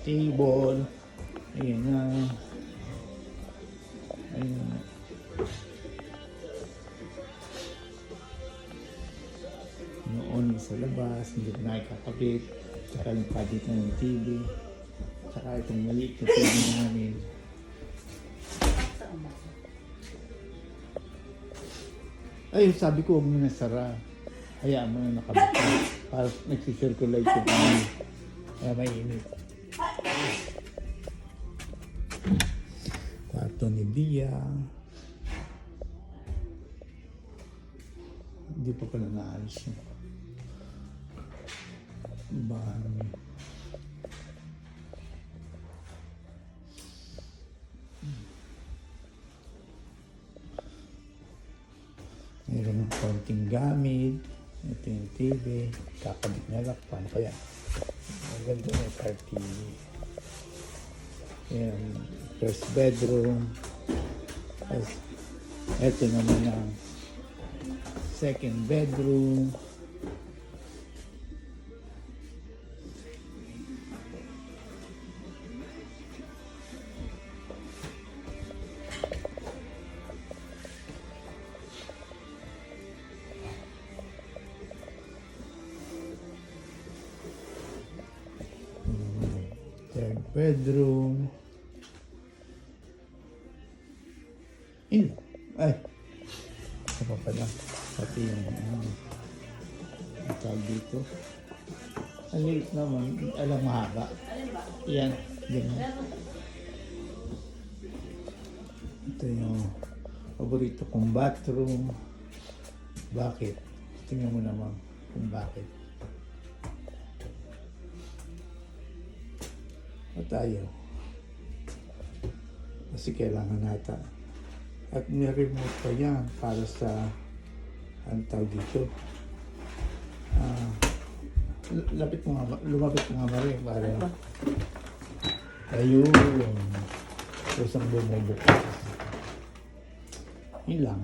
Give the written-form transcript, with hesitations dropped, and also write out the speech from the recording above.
table. Ayan na. Ayan na. Noon sa labas, hindi ko nakikakabit. Tsaka yung padit ng TV. Tsaka itong maliit na TV namin. Ay, sabi ko, huwag mo na sara. Hayaan mo na nakabit. Para nagsisirculate yung ano. Kaya mainit. Kwarto ni Bia. Hindi pa pala naalis yun. Bahan niya. Mayroon ng konting gamit. Ito yung TV. Kakabit na lang. Paano kaya? Maganda na yung car TV. Ayan. First bedroom. Ito naman ang second bedroom. Third bedroom. Ay! Ito pa pala. Pati yung tawag dito. Ang liit naman. Alam, mahaba. Yan. Ganyan. Ito yung paborito kong bathroom. Bakit? Tingnan mo naman kung bakit. Tayo. Kasi kailangan nata. At may remote pa yan para sa ang tawag dito. Lumapit mo nga mali para ayun. Kusang bumubukas. Yun lang.